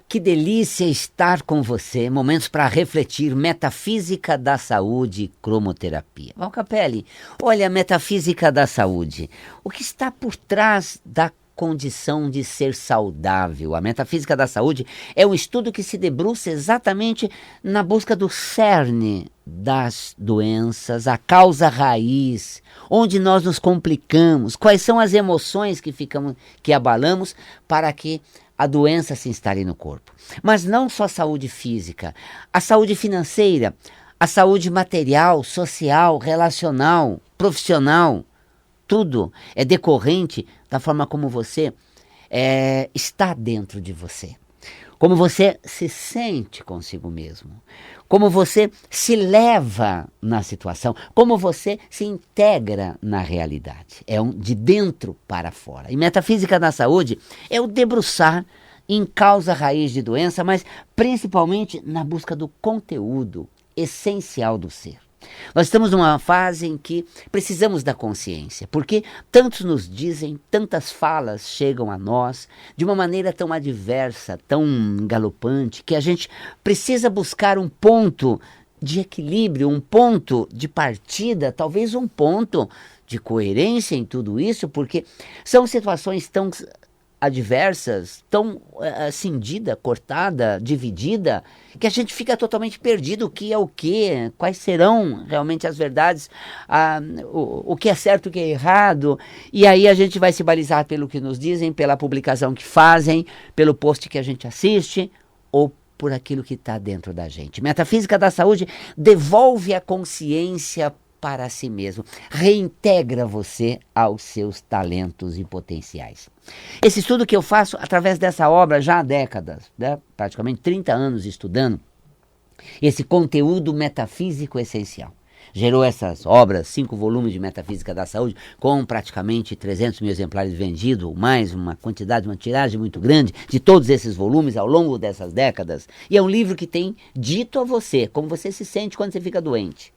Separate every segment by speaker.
Speaker 1: Que delícia estar com você. Momentos para refletir. Metafísica da saúde e cromoterapia. Val Capelli, olha, a metafísica da saúde. O que está por trás da condição de ser saudável? A metafísica da saúde é um estudo que se debruça exatamente na busca do cerne das doenças, a causa raiz, onde nós nos complicamos, quais são as emoções que abalamos para que a doença se instale no corpo. Mas não só a saúde física, a saúde financeira, a saúde material, social, relacional, profissional, tudo é decorrente da forma como você está dentro de você. Como você se sente consigo mesmo. Como você se leva na situação. Como você se integra na realidade. É de dentro para fora. E metafísica da saúde é o debruçar em causa raiz de doença, mas principalmente na busca do conteúdo essencial do ser. Nós estamos numa fase em que precisamos da consciência, porque tantos nos dizem, tantas falas chegam a nós de uma maneira tão adversa, tão galopante, que a gente precisa buscar um ponto de equilíbrio, um ponto de partida, talvez um ponto de coerência em tudo isso, porque são situações tão adversas, tão cindida, cortada, dividida, que a gente fica totalmente perdido. O que é o que? Quais serão realmente as verdades? O que é certo, o que é errado? E aí a gente vai se balizar pelo que nos dizem, pela publicação que fazem, pelo post que a gente assiste, ou por aquilo que está dentro da gente. Metafísica da saúde devolve a consciência para si mesmo, reintegra você aos seus talentos e potenciais. Esse estudo que eu faço através dessa obra já há décadas, né? Praticamente 30 anos estudando esse conteúdo metafísico essencial. Gerou essas obras, 5 volumes de Metafísica da Saúde, com praticamente 300 mil exemplares vendidos, mais uma quantidade, uma tiragem muito grande de todos esses volumes ao longo dessas décadas. E é um livro que tem dito a você como você se sente quando você fica doente.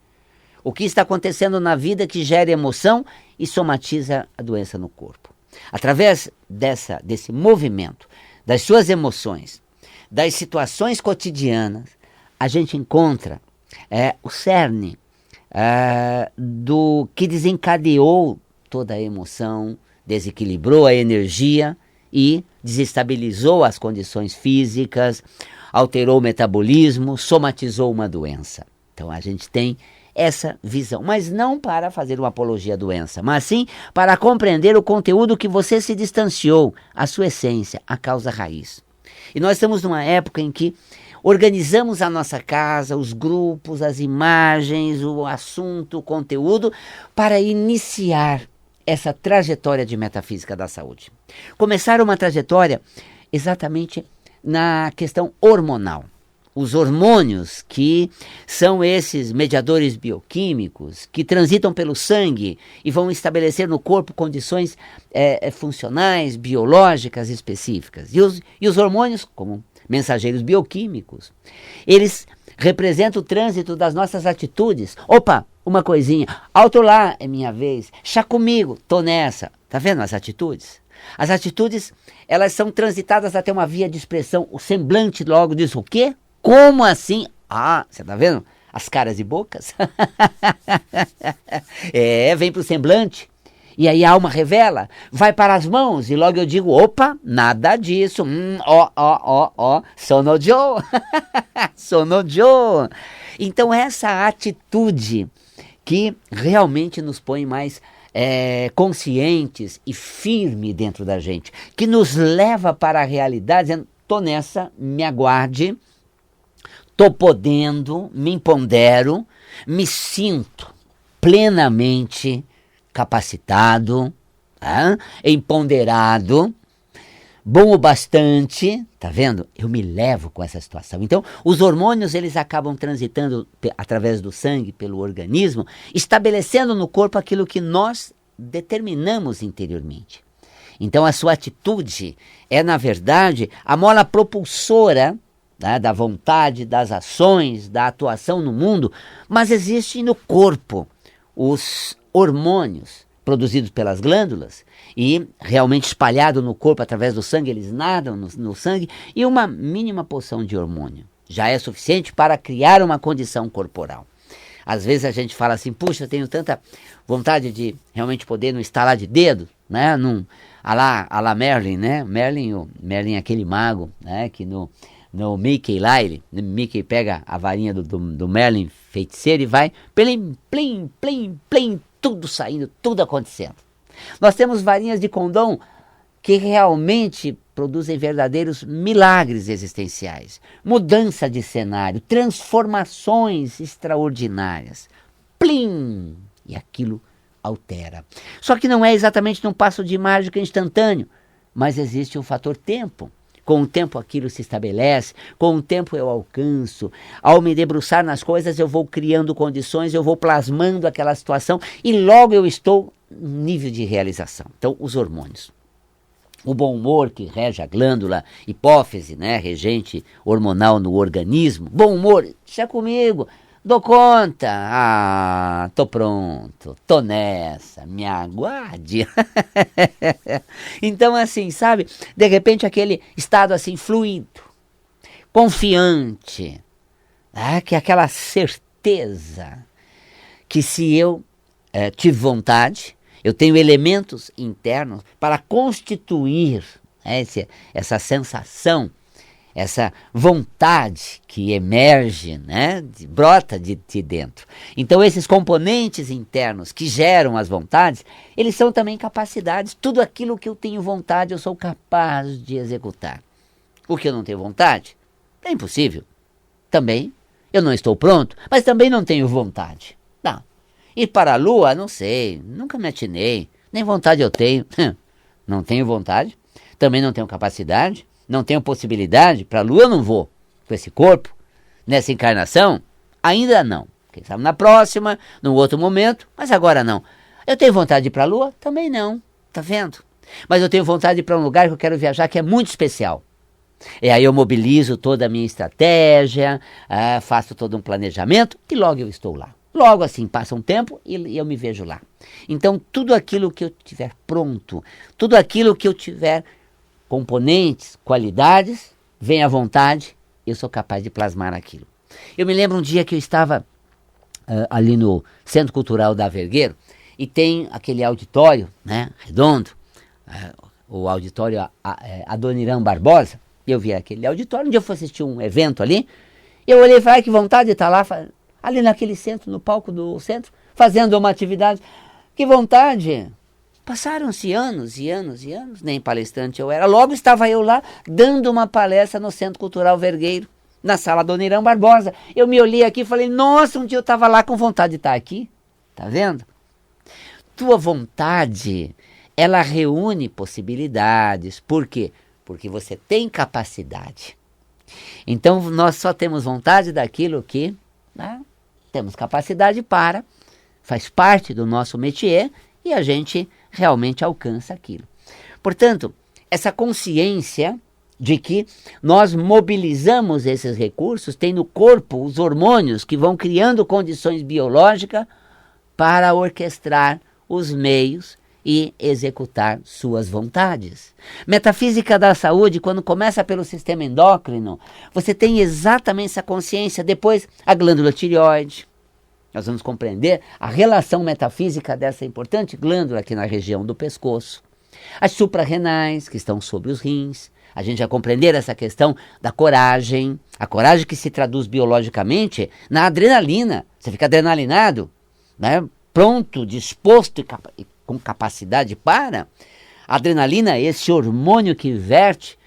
Speaker 1: O que está acontecendo na vida que gera emoção e somatiza a doença no corpo. Através desse movimento, das suas emoções, das situações cotidianas, a gente encontra o cerne do que desencadeou toda a emoção, desequilibrou a energia e desestabilizou as condições físicas, alterou o metabolismo, somatizou uma doença. Então a gente tem essa visão, mas não para fazer uma apologia à doença, mas sim para compreender o conteúdo que você se distanciou, a sua essência, a causa raiz. E nós estamos numa época em que organizamos a nossa casa, os grupos, as imagens, o assunto, o conteúdo, para iniciar essa trajetória de metafísica da saúde. Começar uma trajetória exatamente na questão hormonal. Os hormônios, que são esses mediadores bioquímicos que transitam pelo sangue e vão estabelecer no corpo condições funcionais, biológicas específicas. E os hormônios, como mensageiros bioquímicos, eles representam o trânsito das nossas atitudes. Opa, uma coisinha, alto lá, é minha vez, chá comigo, tô nessa. Tá vendo as atitudes? As atitudes, elas são transitadas até uma via de expressão. O semblante logo diz o quê? Como assim? Ah, você tá vendo? As caras e bocas. Vem pro semblante. E aí a alma revela. Vai para as mãos. E logo eu digo, opa, nada disso. Sono Joe. Sono Joe. Então essa atitude que realmente nos põe mais conscientes e firme dentro da gente. Que nos leva para a realidade, dizendo, tô nessa, me aguarde. Estou podendo, me empodero, me sinto plenamente capacitado, empoderado, bom o bastante, tá vendo? Eu me levo com essa situação. Então, os hormônios, eles acabam transitando através do sangue, pelo organismo, estabelecendo no corpo aquilo que nós determinamos interiormente. Então, a sua atitude é, na verdade, a mola propulsora, né, da vontade, das ações, da atuação no mundo, mas existem no corpo os hormônios produzidos pelas glândulas e realmente espalhados no corpo através do sangue, eles nadam no sangue, e uma mínima porção de hormônio já é suficiente para criar uma condição corporal. Às vezes a gente fala assim, puxa, eu tenho tanta vontade de realmente poder no estalar de dedo, né, a lá Merlin, né, Merlin é aquele mago, né, que no Mickey lá, Mickey pega a varinha do Merlin feiticeiro e vai, plim, plim, plim, plim, tudo saindo, tudo acontecendo. Nós temos varinhas de condom que realmente produzem verdadeiros milagres existenciais, mudança de cenário, transformações extraordinárias. Plim! E aquilo altera. Só que não é exatamente num passo de mágica instantâneo, mas existe o fator tempo. Com o tempo aquilo se estabelece, com o tempo eu alcanço. Ao me debruçar nas coisas, eu vou criando condições, eu vou plasmando aquela situação e logo eu estou em nível de realização. Então, os hormônios. O bom humor que rege a glândula hipófise, né, regente hormonal no organismo. Bom humor, deixa comigo, dou conta, tô pronto, tô nessa, me aguarde. Então assim, sabe, de repente aquele estado assim fluido, confiante, que é aquela certeza que se eu tive vontade, eu tenho elementos internos para constituir essa sensação, essa vontade que emerge, né, brota de dentro. Então esses componentes internos que geram as vontades, eles são também capacidades. Tudo aquilo que eu tenho vontade, eu sou capaz de executar. O que eu não tenho vontade, é impossível. Também eu não estou pronto, mas também não tenho vontade. Não. Ir para a lua, não sei, nunca me atinei, nem vontade eu tenho. Não tenho vontade, também não tenho capacidade, não tenho possibilidade, para a lua eu não vou com esse corpo, nessa encarnação, ainda não. Quem sabe na próxima, num outro momento, mas agora não. Eu tenho vontade de ir para a lua? Também não, tá vendo? Mas eu tenho vontade de ir para um lugar que eu quero viajar que é muito especial. E aí eu mobilizo toda a minha estratégia, faço todo um planejamento e logo eu estou lá. Logo assim, passa um tempo e eu me vejo lá. Então, tudo aquilo que eu tiver pronto, tudo aquilo que eu tiver componentes, qualidades, vem à vontade, eu sou capaz de plasmar aquilo. Eu me lembro um dia que eu estava ali no Centro Cultural da Vergueiro e tem aquele auditório, né, redondo, o auditório Adoniran Barbosa. Eu vi aquele auditório, um dia eu fui assistir um evento ali, eu olhei e falei, que vontade de estar lá, ali naquele centro, no palco do centro, fazendo uma atividade. Que vontade! Passaram-se anos e anos e anos, nem palestrante eu era. Logo estava eu lá, dando uma palestra no Centro Cultural Vergueiro, na sala Adoniran Barbosa. Eu me olhei aqui e falei, nossa, um dia eu estava lá com vontade de estar aqui. Tá vendo? Tua vontade, ela reúne possibilidades. Por quê? Porque você tem capacidade. Então, nós só temos vontade daquilo que temos capacidade para, faz parte do nosso métier e a gente realmente alcança aquilo. Portanto, essa consciência de que nós mobilizamos esses recursos, tem no corpo os hormônios que vão criando condições biológicas para orquestrar os meios e executar suas vontades. Metafísica da saúde, quando começa pelo sistema endócrino, você tem exatamente essa consciência. Depois, a glândula tireoide. Nós vamos compreender a relação metafísica dessa importante glândula aqui na região do pescoço. As suprarrenais, que estão sobre os rins. A gente vai compreender essa questão da coragem. A coragem que se traduz biologicamente na adrenalina. Você fica adrenalinado, né? Pronto, disposto e com capacidade para. A adrenalina é esse hormônio que verte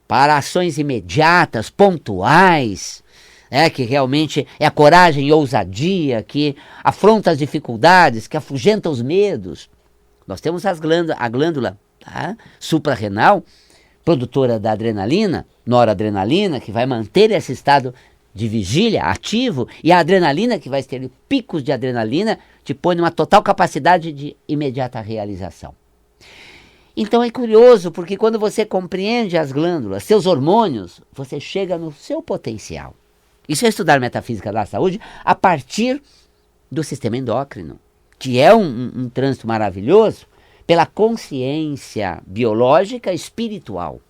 Speaker 1: para ações imediatas, pontuais, que realmente é a coragem e ousadia, que afronta as dificuldades, que afugenta os medos. Nós temos a glândula suprarrenal produtora da adrenalina, noradrenalina, que vai manter esse estado de vigília ativo, e a adrenalina, que vai ter picos de adrenalina, te põe numa total capacidade de imediata realização. Então é curioso, porque quando você compreende as glândulas, seus hormônios, você chega no seu potencial. Isso é estudar metafísica da saúde a partir do sistema endócrino, que é um trânsito maravilhoso pela consciência biológica espiritual,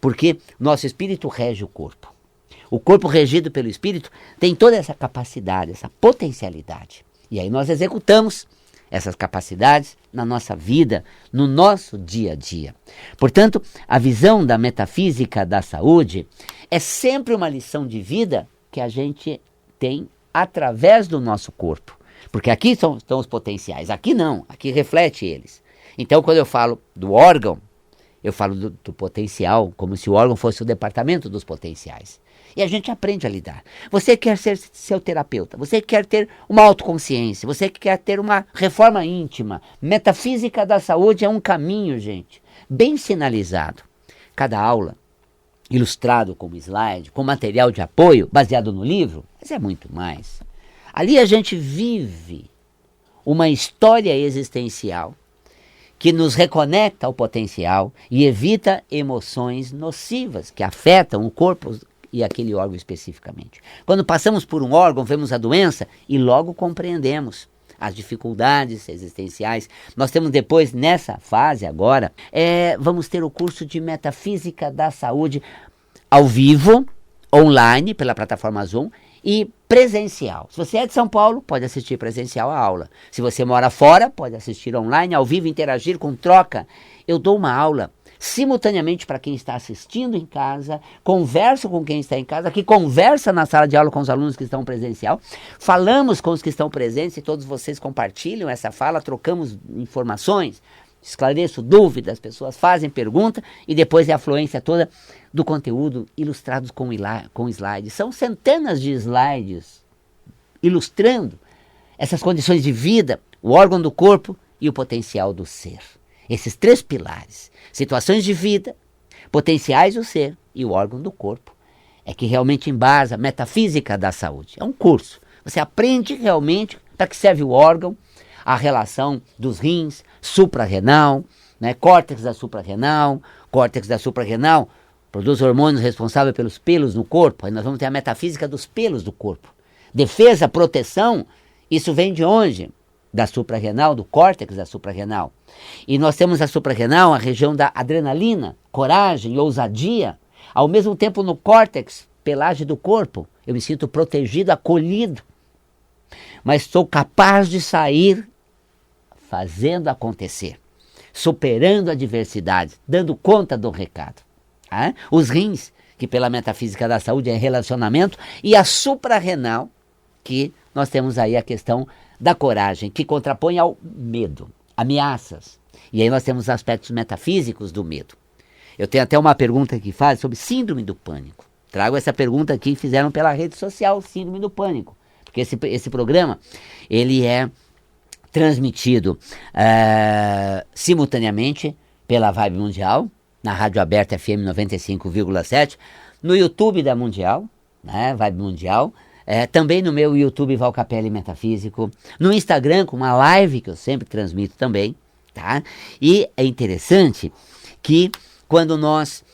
Speaker 1: porque nosso espírito rege o corpo. O corpo regido pelo espírito tem toda essa capacidade, essa potencialidade. E aí nós executamos essas capacidades na nossa vida, no nosso dia a dia. Portanto, a visão da metafísica da saúde é sempre uma lição de vida que a gente tem através do nosso corpo. Porque aqui estão os potenciais, aqui não, aqui reflete eles. Então, quando eu falo do órgão, eu falo do potencial, como se o órgão fosse o departamento dos potenciais. E a gente aprende a lidar. Você quer ser seu terapeuta, você quer ter uma autoconsciência, você quer ter uma reforma íntima. Metafísica da saúde é um caminho, gente, bem sinalizado. Cada aula, ilustrado com slide, com material de apoio, baseado no livro, mas é muito mais. Ali a gente vive uma história existencial que nos reconecta ao potencial e evita emoções nocivas que afetam o corpo e aquele órgão especificamente. Quando passamos por um órgão, vemos a doença e logo compreendemos as dificuldades existenciais. Nós temos depois, nessa fase agora, vamos ter o curso de Metafísica da Saúde ao vivo, online, pela plataforma Zoom, e presencial. Se você é de São Paulo, pode assistir presencial a aula. Se você mora fora, pode assistir online, ao vivo, interagir com troca. Eu dou uma aula simultaneamente para quem está assistindo em casa, converso com quem está em casa, que conversa na sala de aula com os alunos que estão presencial, falamos com os que estão presentes e todos vocês compartilham essa fala, trocamos informações, esclareço dúvidas, as pessoas fazem pergunta e depois é a fluência toda do conteúdo ilustrados com slides. São centenas de slides ilustrando essas condições de vida, o órgão do corpo e o potencial do ser. Esses três pilares, situações de vida, potenciais do ser e o órgão do corpo, é que realmente embasa a metafísica da saúde. É um curso. Você aprende realmente para que serve o órgão, a relação dos rins, suprarrenal, né, córtex da suprarrenal produz hormônios responsáveis pelos pelos no corpo. Aí nós vamos ter a metafísica dos pelos do corpo. Defesa, proteção, isso vem de onde? Da suprarrenal, do córtex da suprarrenal. E nós temos a suprarrenal, a região da adrenalina, coragem, ousadia. Ao mesmo tempo no córtex, pelagem do corpo, eu me sinto protegido, acolhido. Mas sou capaz de sair fazendo acontecer, superando adversidades, dando conta do recado. Os rins, que pela metafísica da saúde é relacionamento, e a suprarrenal, que nós temos aí a questão da coragem, que contrapõe ao medo, ameaças. E aí nós temos aspectos metafísicos do medo. Eu tenho até uma pergunta que faz sobre síndrome do pânico. Trago essa pergunta aqui, fizeram pela rede social, síndrome do pânico. Porque esse programa, ele é transmitido simultaneamente pela Vibe Mundial, na Rádio Aberta FM 95,7, no YouTube da Mundial, né, Vibe Mundial, também no meu YouTube Val Capelli Metafísico, no Instagram com uma live que eu sempre transmito também, tá? E é interessante que quando nós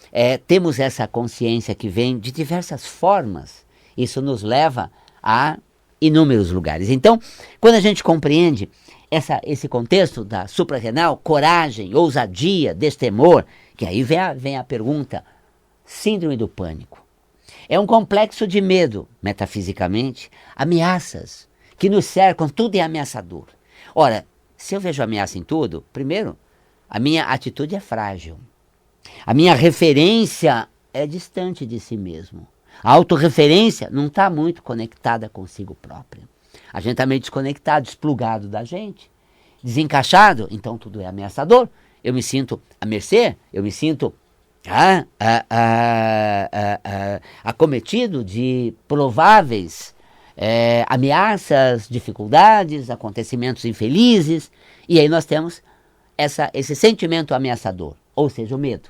Speaker 1: temos essa consciência que vem de diversas formas, isso nos leva a inúmeros lugares. Então, quando a gente compreende esse contexto da suprarrenal, coragem, ousadia, destemor, que aí vem a pergunta, síndrome do pânico. É um complexo de medo, metafisicamente, ameaças que nos cercam, tudo é ameaçador. Ora, se eu vejo ameaça em tudo, primeiro, a minha atitude é frágil. A minha referência é distante de si mesmo. A autorreferência não está muito conectada consigo própria. A gente está meio desconectado, desplugado da gente, desencaixado, então tudo é ameaçador. Eu me sinto à mercê, eu me sinto acometido de prováveis ameaças, dificuldades, acontecimentos infelizes, e aí nós temos esse sentimento ameaçador, ou seja, o medo.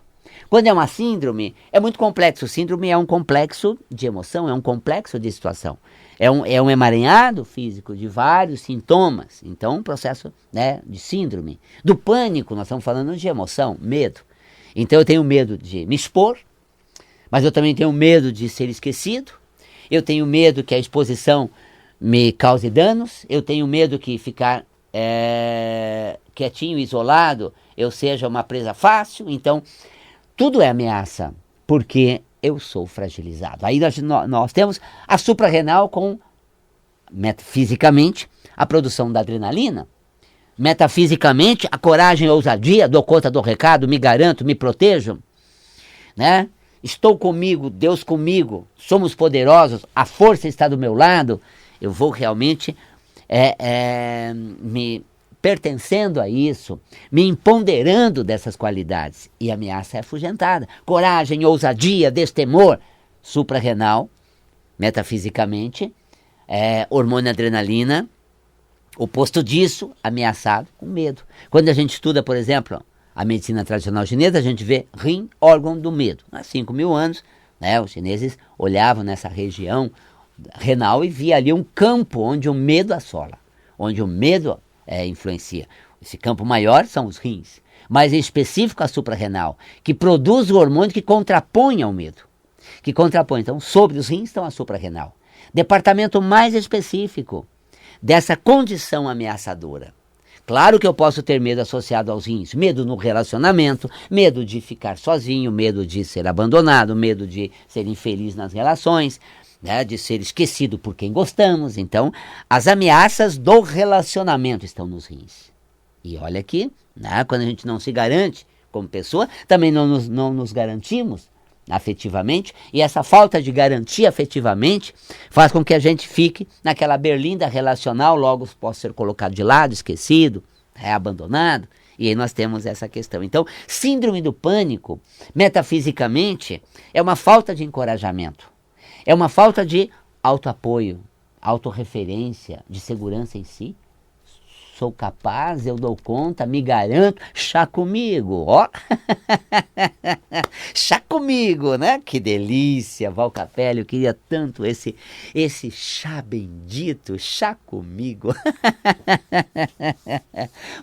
Speaker 1: Quando é uma síndrome, é muito complexo. Síndrome é um complexo de emoção, é um complexo de situação. É um emaranhado físico de vários sintomas. Então, um processo, né, de síndrome. Do pânico, nós estamos falando de emoção, medo. Então, eu tenho medo de me expor, mas eu também tenho medo de ser esquecido. Eu tenho medo que a exposição me cause danos. Eu tenho medo que ficar quietinho, isolado, eu seja uma presa fácil. Então, tudo é ameaça, porque eu sou fragilizado. Aí nós temos a suprarrenal com, metafisicamente, a produção da adrenalina. Metafisicamente, a coragem e a ousadia, dou conta do recado, me garanto, me protejo, né? Estou comigo, Deus comigo, somos poderosos, a força está do meu lado. Eu vou realmente me pertencendo a isso, me empoderando dessas qualidades. E a ameaça é afugentada. Coragem, ousadia, destemor, suprarrenal, metafisicamente, hormônio adrenalina, oposto disso, ameaçado com medo. Quando a gente estuda, por exemplo, a medicina tradicional chinesa, a gente vê rim, órgão do medo. Há 5.000 anos, né, os chineses olhavam nessa região renal e via ali um campo onde o medo assola, onde o medo influencia. Esse campo maior são os rins, mas em específico a suprarrenal, que produz o hormônio que contrapõe ao medo. Que contrapõe. Então, sobre os rins estão a suprarrenal. Departamento mais específico dessa condição ameaçadora. Claro que eu posso ter medo associado aos rins. Medo no relacionamento, medo de ficar sozinho, medo de ser abandonado, medo de ser infeliz nas relações, né, de ser esquecido por quem gostamos. Então, as ameaças do relacionamento estão nos rins. E olha aqui, né, quando a gente não se garante como pessoa, também não nos garantimos afetivamente, e essa falta de garantia afetivamente faz com que a gente fique naquela berlinda relacional, logo possa ser colocado de lado, esquecido, abandonado, e aí nós temos essa questão. Então, síndrome do pânico, metafisicamente, é uma falta de encorajamento, é uma falta de autoapoio, autorreferência, de segurança em si. Sou capaz, eu dou conta, me garanto, chá comigo, ó. Chá comigo, né? Que delícia, Val Capelli, eu queria tanto esse chá bendito, chá comigo.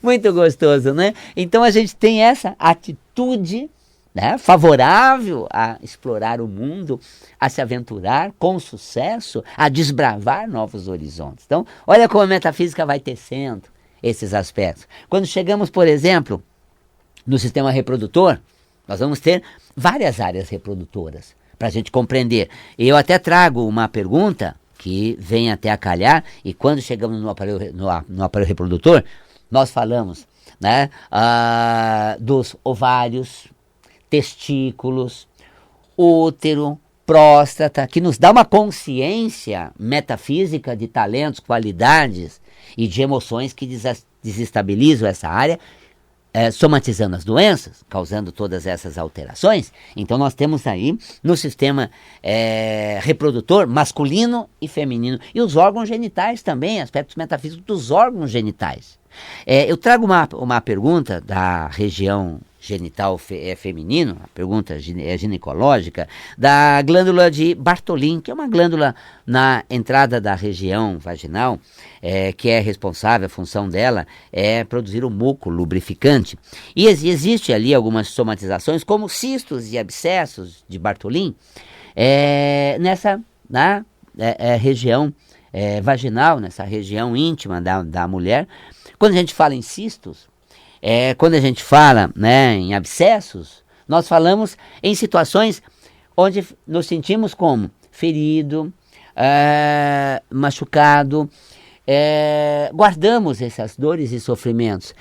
Speaker 1: Muito gostoso, né? Então a gente tem essa atitude, né, favorável a explorar o mundo, a se aventurar com sucesso, a desbravar novos horizontes. Então, olha como a metafísica vai tecendo esses aspectos. Quando chegamos, por exemplo, no sistema reprodutor, nós vamos ter várias áreas reprodutoras para a gente compreender. Eu até trago uma pergunta que vem até a calhar, e quando chegamos no aparelho reprodutor, nós falamos, né, dos ovários, testículos, útero, próstata, que nos dá uma consciência metafísica de talentos, qualidades e de emoções que desestabilizam essa área, somatizando as doenças, causando todas essas alterações. Então nós temos aí no sistema reprodutor masculino e feminino, e os órgãos genitais também, aspectos metafísicos dos órgãos genitais. Eu trago uma pergunta da região genital feminino, a pergunta ginecológica, da glândula de Bartholin, que é uma glândula na entrada da região vaginal, que é responsável, a função dela é produzir o muco lubrificante. E existe ali algumas somatizações, como cistos e abscessos de Bartholin, nessa região vaginal, nessa região íntima da mulher. Quando a gente fala em cistos, quando a gente fala, né, em abscessos, nós falamos em situações onde nos sentimos como ferido, machucado, guardamos essas dores e sofrimentos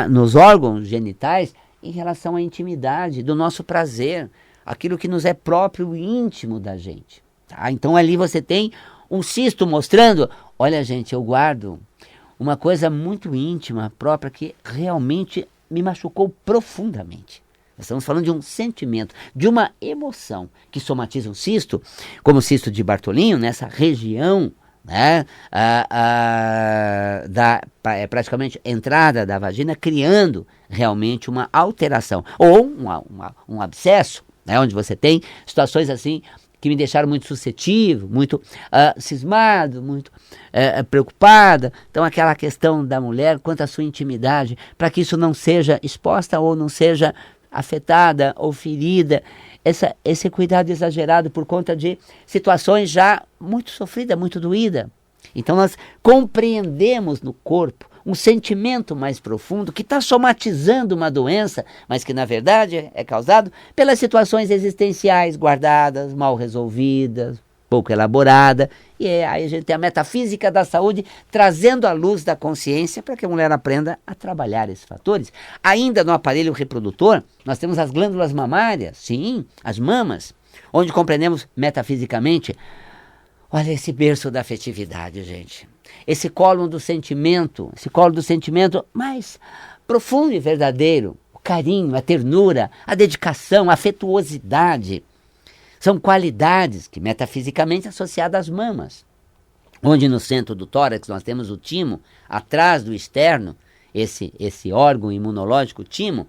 Speaker 1: nos órgãos genitais em relação à intimidade do nosso prazer, aquilo que nos é próprio e íntimo da gente. Tá? Então ali você tem um cisto mostrando, olha gente, eu guardo uma coisa muito íntima, própria, que realmente me machucou profundamente. Nós estamos falando de um sentimento, de uma emoção que somatiza um cisto, como o cisto de Bartholin, nessa região né, praticamente entrada da vagina, criando realmente uma alteração, ou um abscesso, né, onde você tem situações assim que me deixaram muito suscetível, muito cismado, muito preocupada. Então aquela questão da mulher quanto à sua intimidade, para que isso não seja exposta ou não seja afetada ou ferida, esse cuidado exagerado por conta de situações já muito sofridas, muito doídas. Então nós compreendemos no corpo um sentimento mais profundo que está somatizando uma doença, mas que na verdade é causado pelas situações existenciais guardadas, mal resolvidas, pouco elaborada. E aí a gente tem a metafísica da saúde trazendo a luz da consciência para que a mulher aprenda a trabalhar esses fatores. Ainda no aparelho reprodutor, nós temos as glândulas mamárias, sim, as mamas, onde compreendemos metafisicamente. Olha esse berço da afetividade, gente. Esse colo do sentimento mais profundo e verdadeiro. O carinho, a ternura, a dedicação, a afetuosidade. São qualidades que metafisicamente associadas às mamas. Onde no centro do tórax nós temos o timo, atrás do externo, esse órgão imunológico, o timo,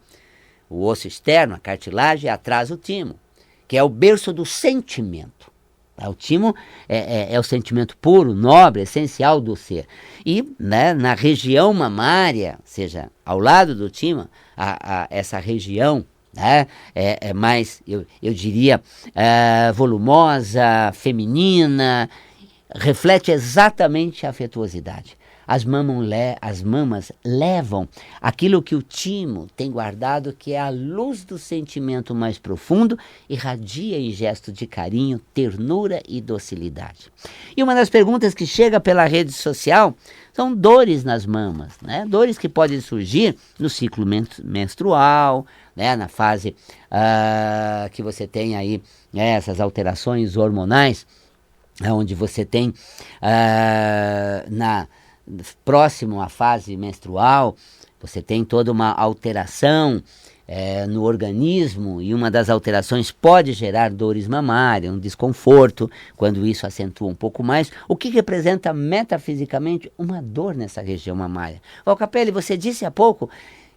Speaker 1: o osso externo, a cartilagem, e atrás o timo, que é o berço do sentimento. O timo é o sentimento puro, nobre, essencial do ser. E né, na região mamária, ou seja, ao lado do timo, essa região né, é mais, eu diria, volumosa, feminina, reflete exatamente a afetuosidade. As mamas levam aquilo que o timo tem guardado, que é a luz do sentimento mais profundo, irradia em gesto de carinho, ternura e docilidade. E uma das perguntas que chega pela rede social são dores nas mamas, né? Dores que podem surgir no ciclo menstrual, né? Na fase que você tem aí essas alterações hormonais, onde você tem próximo à fase menstrual, você tem toda uma alteração no organismo, e uma das alterações pode gerar dores mamárias, um desconforto, quando isso acentua um pouco mais, o que representa metafisicamente uma dor nessa região mamária. Capelli, você disse há pouco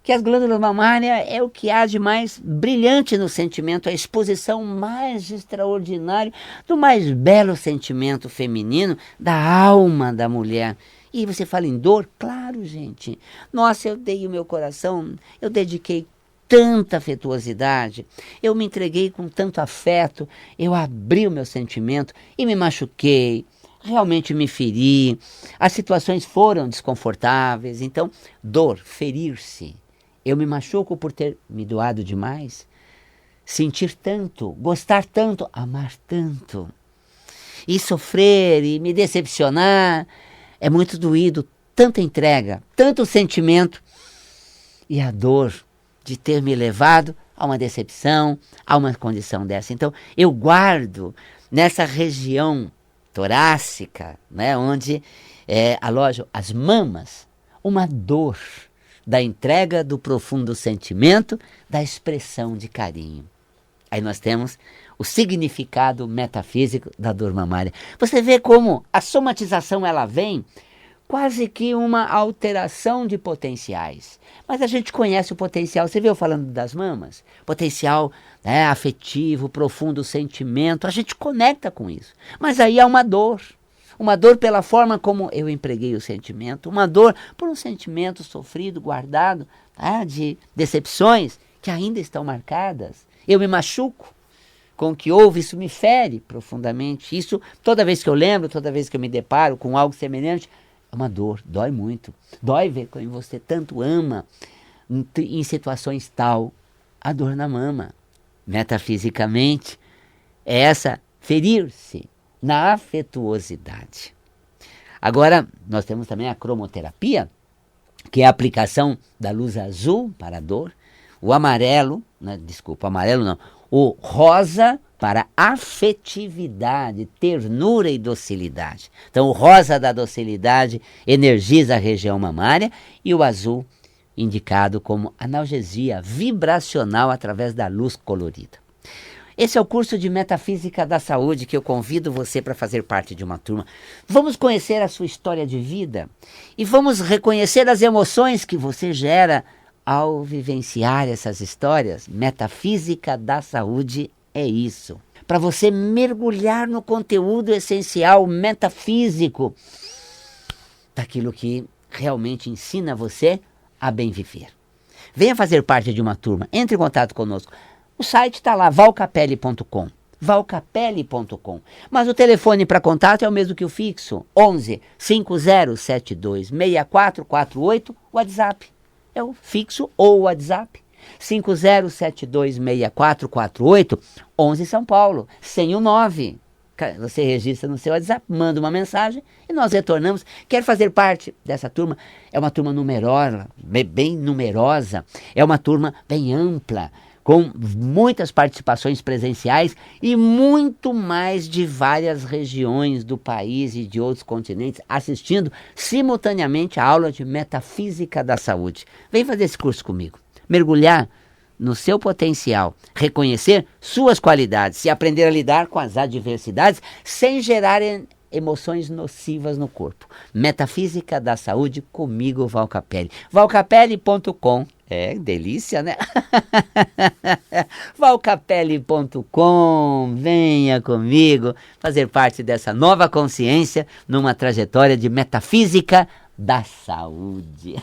Speaker 1: que as glândulas mamárias é o que há de mais brilhante no sentimento, a exposição mais extraordinária do mais belo sentimento feminino, da alma da mulher. E você fala em dor? Claro, gente. Nossa, eu dei o meu coração, eu dediquei tanta afetuosidade, eu me entreguei com tanto afeto, eu abri o meu sentimento e me machuquei, realmente me feri, as situações foram desconfortáveis. Então, dor, ferir-se. Eu me machuco por ter me doado demais, sentir tanto, gostar tanto, amar tanto, e sofrer e me decepcionar. É muito doído, tanta entrega, tanto sentimento e a dor de ter me levado a uma decepção, a uma condição dessa. Então, eu guardo nessa região torácica, né, onde alojam as mamas, uma dor da entrega do profundo sentimento, da expressão de carinho. Aí nós temos o significado metafísico da dor mamária. Você vê como a somatização ela vem quase que uma alteração de potenciais. Mas a gente conhece o potencial, você viu falando das mamas? Potencial afetivo, profundo sentimento, a gente conecta com isso. Mas aí há uma dor pela forma como eu empreguei o sentimento, uma dor por um sentimento sofrido, guardado, de decepções que ainda estão marcadas. Eu me machuco com o que houve, isso me fere profundamente. Isso, toda vez que eu lembro, toda vez que eu me deparo com algo semelhante, é uma dor, dói muito. Dói ver quem você tanto ama em situações tal, a dor na mama. Metafisicamente, é essa ferir-se na afetuosidade. Agora, nós temos também a cromoterapia, que é a aplicação da luz azul para a dor, o amarelo, o rosa para afetividade, ternura e docilidade. Então, o rosa da docilidade energiza a região mamária e o azul indicado como analgesia vibracional através da luz colorida. Esse é o curso de Metafísica da Saúde que eu convido você para fazer parte de uma turma. Vamos conhecer a sua história de vida e vamos reconhecer as emoções que você gera ao vivenciar essas histórias. Metafísica da Saúde é isso. Para você mergulhar no conteúdo essencial metafísico daquilo que realmente ensina você a bem viver. Venha fazer parte de uma turma, entre em contato conosco. O site está lá, valcapelli.com, valcapelli.com. Mas o telefone para contato é o mesmo que o fixo, 11 5072 6448, WhatsApp. É o fixo ou o WhatsApp, 5072 6448, 11 São Paulo, sem o 9. Você registra no seu WhatsApp, manda uma mensagem e nós retornamos. Quer fazer parte dessa turma? É uma turma numerosa, bem numerosa, é uma turma bem ampla, com muitas participações presenciais e muito mais de várias regiões do país e de outros continentes, assistindo simultaneamente a aula de Metafísica da Saúde. Vem fazer esse curso comigo, mergulhar no seu potencial, reconhecer suas qualidades e aprender a lidar com as adversidades sem gerar emoções nocivas no corpo. Metafísica da Saúde comigo, Valcapelli. valcapelli.com. É, delícia, né? valcapelli.com. Venha comigo fazer parte dessa nova consciência numa trajetória de metafísica da saúde.